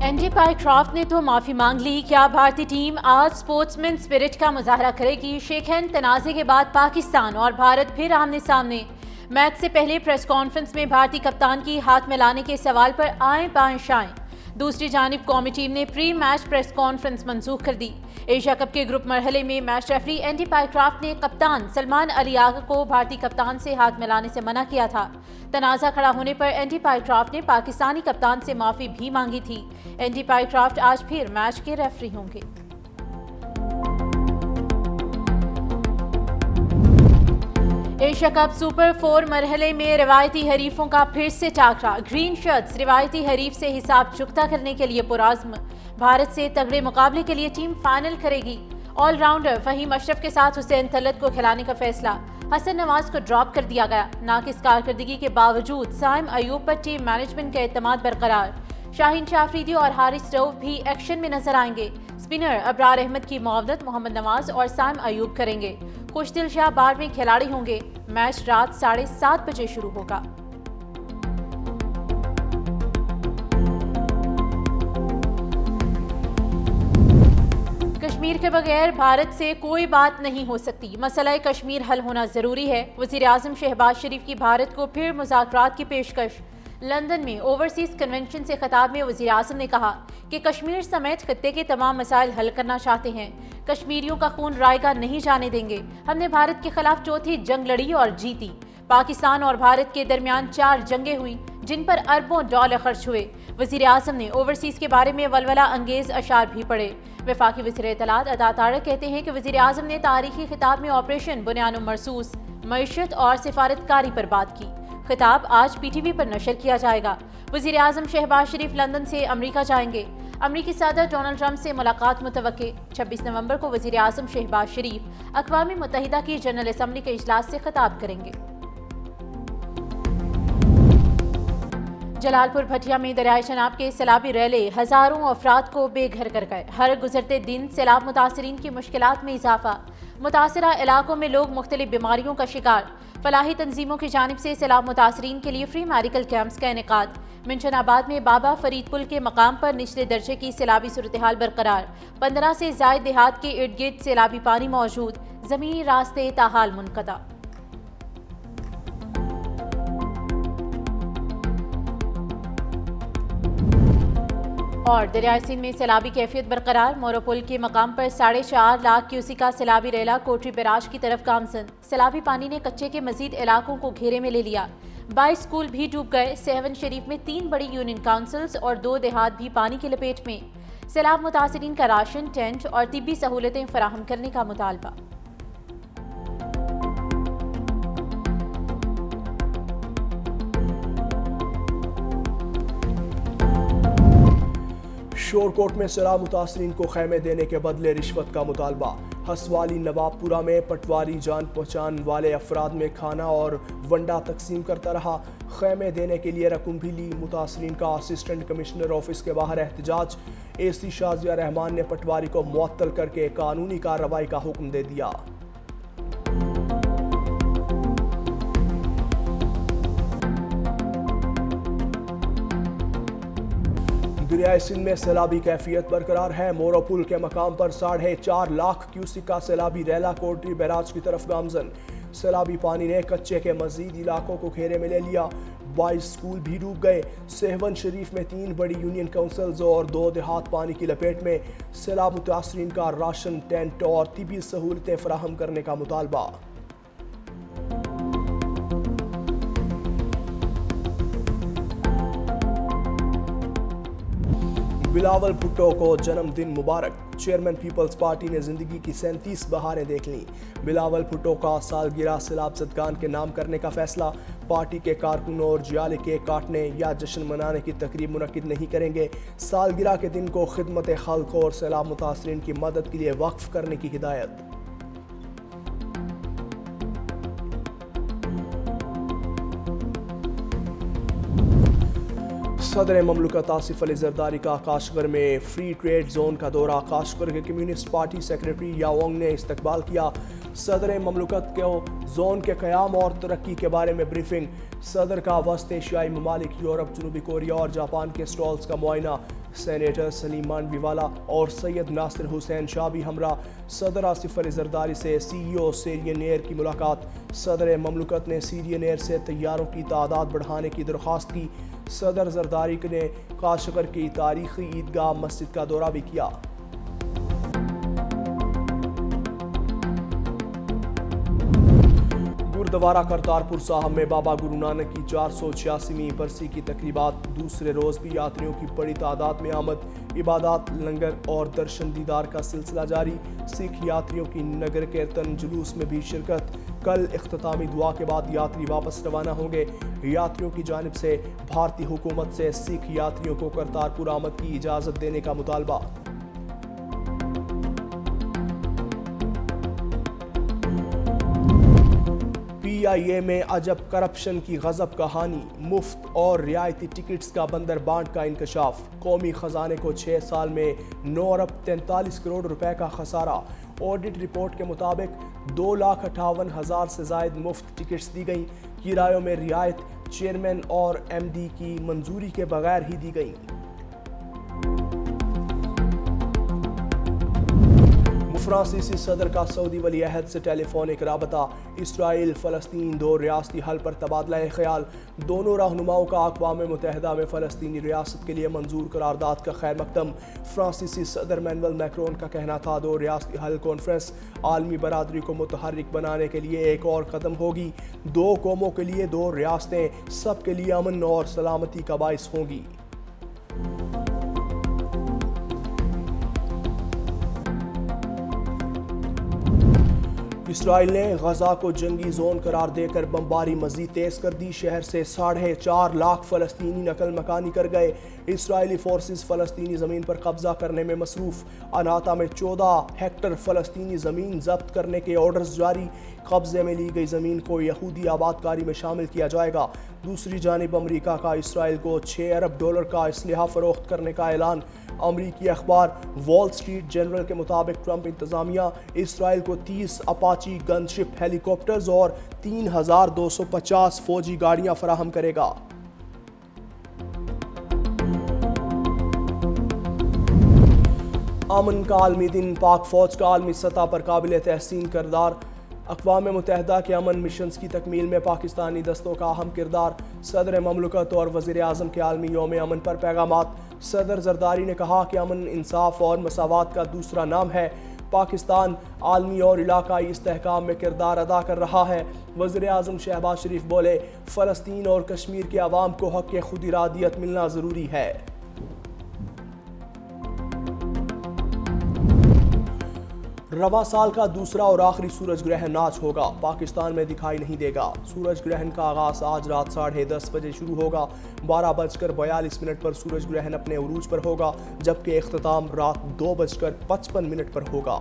Andy پائیکرافٹ نے تو معافی مانگ لی. کیا بھارتی ٹیم آج سپورٹس مین اسپرٹ کا مظاہرہ کرے گی؟ شیک ہینڈ تنازع کے بعد پاکستان اور بھارت پھر آمنے سامنے. میچ سے پہلے پریس کانفرنس میں بھارتی کپتان کی ہاتھ ملانے کے سوال پر آئیں بائیں شائیں. دوسری جانب قومی ٹیم نے پری میچ پریس کانفرنس منسوخ کر دی. ایشیا کپ کے گروپ مرحلے میں میچ ریفری اینڈی پائیکرافٹ نے کپتان سلمان علی آغا کو بھارتی کپتان سے ہاتھ ملانے سے منع کیا تھا. تنازع کھڑا ہونے پر اینڈی پائیکرافٹ نے پاکستانی کپتان سے معافی بھی مانگی تھی. اینڈی پائیکرافٹ آج پھر میچ کے ریفری ہوں گے. ایشیا کپ سپر 4 مرحلے میں روایتی حریفوں کا پھر سے ٹاکرا. گرین شرٹس روایتی حریف سے حساب چکتا کرنے کے لیے پرعزم. بھارت سے تگڑے مقابلے کے لیے ٹیم فائنل کرے گی. آل راؤنڈر فہیم اشرف کے ساتھ حسین طلعت کو کھلانے کا فیصلہ. حسن نواز کو ڈراپ کر دیا گیا. ناقص کارکردگی کے باوجود سائم ایوب پر ٹیم مینجمنٹ کا اعتماد برقرار. شاہین شاہ افریدی اور حارث رؤف بھی ایکشن میں نظر آئیں گے. اسپنر ابرار احمد کی معاونت محمد نواز اور سائم ایوب کریں گے. خوش دل شاہ 12ویں کھلاڑی ہوں گے. میچ رات 7:30 بجے شروع ہوگا. کشمیر کے بغیر بھارت سے کوئی بات نہیں ہو سکتی. مسئلہ کشمیر حل ہونا ضروری ہے. وزیر اعظم شہباز شریف کی بھارت کو پھر مذاکرات کی پیشکش. لندن میں اوورسیز کنونشن سے خطاب میں وزیر اعظم نے کہا کہ کشمیر سمیت خطے کے تمام مسائل حل کرنا چاہتے ہیں. کشمیریوں کا خون رائے گاہ نہیں جانے دیں گے. ہم نے بھارت کے خلاف چوتھی جنگ لڑی اور جیتی. پاکستان اور بھارت کے درمیان 4 جنگیں ہوئیں جن پر اربوں ڈالر خرچ ہوئے. وزیر اعظم نے اوورسیز کے بارے میں ولولہ انگیز اشعار بھی پڑھے. وفاقی وزیر اطلاعات عطا طارق کہتے ہیں کہ وزیر اعظم نے تاریخی خطاب میں آپریشن بنیان مرصوص، معیشت اور سفارتکاری پر بات کی. خطاب آج پی ٹی وی پر نشر کیا جائے گا. وزیر اعظم شہباز شریف لندن سے امریکہ جائیں گے. امریکی صدر ڈونلڈ ٹرمپ سے ملاقات متوقع. 26 نومبر کو وزیر اعظم شہباز شریف اقوام متحدہ کی جنرل اسمبلی کے اجلاس سے خطاب کریں گے. جلال پور بھٹیا میں دریائے چناب کے سیلابی ریلے ہزاروں افراد کو بے گھر کر گئے. ہر گزرتے دن سیلاب متاثرین کی مشکلات میں اضافہ. متاثرہ علاقوں میں لوگ مختلف بیماریوں کا شکار. فلاحی تنظیموں کی جانب سے سیلاب متاثرین کے لیے فری میڈیکل کیمپس کا انعقاد. منشن آباد میں بابا فرید پل کے مقام پر نچلے درجے کی سیلابی صورتحال برقرار. 15 سے زائد دیہات کے ارد گرد سیلابی پانی موجود. زمینی راستے تاحال منقطع. اور دریائے سندھ میں سیلابی کیفیت برقرار. مورو پل کے مقام پر 4.5 لاکھ کیوسی کا سیلابی ریلا کوٹری بیراج کی طرف گامزن. سیلابی پانی نے کچے کے مزید علاقوں کو گھیرے میں لے لیا. 22 اسکول بھی ڈوب گئے. سہون شریف میں 3 بڑی یونین کونسلز اور 2 دیہات بھی پانی کی لپیٹ میں. سیلاب متاثرین کا راشن، ٹینٹ اور طبی سہولتیں فراہم کرنے کا مطالبہ. شور کوٹ میں سیلاب متاثرین کو خیمے دینے کے بدلے رشوت کا مطالبہ. ہسوالی نواب پورہ میں پٹواری جان پہچان والے افراد میں کھانا اور ونڈا تقسیم کرتا رہا. خیمے دینے کے لیے رقم بھی لی. متاثرین کا اسسٹنٹ کمشنر آفس کے باہر احتجاج. اے سی شازیہ رحمان نے پٹواری کو معطل کر کے قانونی کارروائی کا حکم دے دیا. دریائے سندھ میں سیلابی کیفیت برقرار ہے. مورو پل کے مقام پر 4.5 لاکھ کیوسک کا سیلابی ریلا کوٹری بیراج کی طرف گامزن. سیلابی پانی نے کچے کے مزید علاقوں کو گھیرے میں لے لیا. 22 اسکول بھی ڈوب گئے. سہون شریف میں 3 بڑی یونین کونسلز اور 2 دیہات پانی کی لپیٹ میں. سیلاب متاثرین کا راشن، ٹینٹ اور طبی سہولتیں فراہم کرنے کا مطالبہ. بلاول بھٹو کو جنم دن مبارک. چیئرمین پیپلز پارٹی نے زندگی کی 37 بہاریں دیکھ لیں. بلاول بھٹو کا سالگرہ سیلاب زدگان کے نام کرنے کا فیصلہ. پارٹی کے کارکنوں اور جیالے کیک کاٹنے یا جشن منانے کی تقریب منعقد نہیں کریں گے. سالگرہ کے دن کو خدمت خلق اور سیلاب متاثرین کی مدد کے لیے وقف کرنے کی ہدایت. صدر مملکت آصف علی زرداری کا کاشغر میں فری ٹریڈ زون کا دورہ. کاشغر کے کمیونسٹ پارٹی سیکریٹری یاونگ نے استقبال کیا. صدر مملکت کو زون کے قیام اور ترقی کے بارے میں بریفنگ. صدر کا وسط ایشیائی ممالک، یورپ، جنوبی کوریا اور جاپان کے سٹالز کا معائنہ. سینیٹر سلیم مانوی والا اور سید ناصر حسین شاہ بھی ہمراہ صدر آصف علی زرداری سے سی ای او سیرین ایئر کی ملاقات۔ صدر مملکت نے سیرین ایئر سے طیاروں کی تعداد بڑھانے کی درخواست کی۔ صدر زرداری نے کاشغر کی تاریخی عیدگاہ مسجد کا دورہ بھی کیا۔ گردوارہ کرتارپور صاحب میں بابا گرو نانک کی 486ویں برسی کی تقریبات۔ دوسرے روز بھی یاتریوں کی بڑی تعداد میں آمد۔ عبادات، لنگر اور درشن دیدار کا سلسلہ جاری۔ سکھ یاتریوں کی نگر کیرتن جلوس میں بھی شرکت۔ کل اختتامی دعا کے بعد یاتری واپس روانہ ہوں گے۔ یاتریوں کی جانب سے بھارتی حکومت سے سکھ یاتریوں کو کرتارپور آمد کی اجازت دینے کا مطالبہ۔ پی آئی اے میں عجب کرپشن کی غضب کہانی، مفت اور رعایتی ٹکٹس کا بندر بانٹ کا انکشاف۔ قومی خزانے کو 6 سال میں 9 ارب 43 کروڑ روپے کا خسارہ۔ آڈٹ رپورٹ کے مطابق 2,58,000 سے زائد مفت ٹکٹس دی گئیں۔ کرایوں میں رعایت چیئرمین اور ایم ڈی کی منظوری کے بغیر ہی دی گئیں۔ فرانسیسی صدر کا سعودی ولی عہد سے ٹیلی فونک رابطہ۔ اسرائیل فلسطین 2 ریاستی حل پر تبادلہ خیال۔ دونوں رہنماؤں کا اقوام متحدہ میں فلسطینی ریاست کے لیے منظور قرارداد کا خیر مقدم۔ فرانسیسی صدر ایمینوئل میکرون کا کہنا تھا 2 ریاستی حل کانفرنس عالمی برادری کو متحرک بنانے کے لیے ایک اور قدم ہوگی۔ 2 قوموں کے لیے 2 ریاستیں سب کے لیے امن اور سلامتی کا باعث ہوں گی۔ اسرائیل نے غزہ کو جنگی زون قرار دے کر بمباری مزید تیز کر دی۔ شہر سے 4.5 لاکھ فلسطینی نقل مکانی کر گئے۔ اسرائیلی فورسز فلسطینی زمین پر قبضہ کرنے میں مصروف۔ اناتا میں 14 ہیکٹر فلسطینی زمین ضبط کرنے کے آرڈرز جاری۔ قبضے میں لی گئی زمین کو یہودی آباد کاری میں شامل کیا جائے گا۔ دوسری جانب امریکہ کا اسرائیل کو $6 ارب کا اسلحہ فروخت کرنے کا اعلان۔ امریکی اخبار وال سٹریٹ جرنل کے مطابق ٹرمپ انتظامیہ اسرائیل کو 30 اپاچی گن شپ ہیلی کاپٹرز اور 3,250 فوجی گاڑیاں فراہم کرے گا۔ امن کا عالمی دن، پاک فوج کا عالمی سطح پر قابل تحسین کردار۔ اقوام متحدہ کے امن مشنز کی تکمیل میں پاکستانی دستوں کا اہم کردار۔ صدر مملکت اور وزیر اعظم کے عالمی یوم امن پر پیغامات۔ صدر زرداری نے کہا کہ امن انصاف اور مساوات کا دوسرا نام ہے۔ پاکستان عالمی اور علاقائی استحکام میں کردار ادا کر رہا ہے۔ وزیر اعظم شہباز شریف بولے، فلسطین اور کشمیر کے عوام کو حق خود ارادیت ملنا ضروری ہے۔ رواں سال کا دوسرا اور آخری سورج گرہن آج ہوگا۔ پاکستان میں دکھائی نہیں دے گا۔ سورج گرہن کا آغاز آج رات 10:30 بجے شروع ہوگا۔ 12:42 پر سورج گرہن اپنے عروج پر ہوگا، جبکہ اختتام رات 2:55 پر ہوگا۔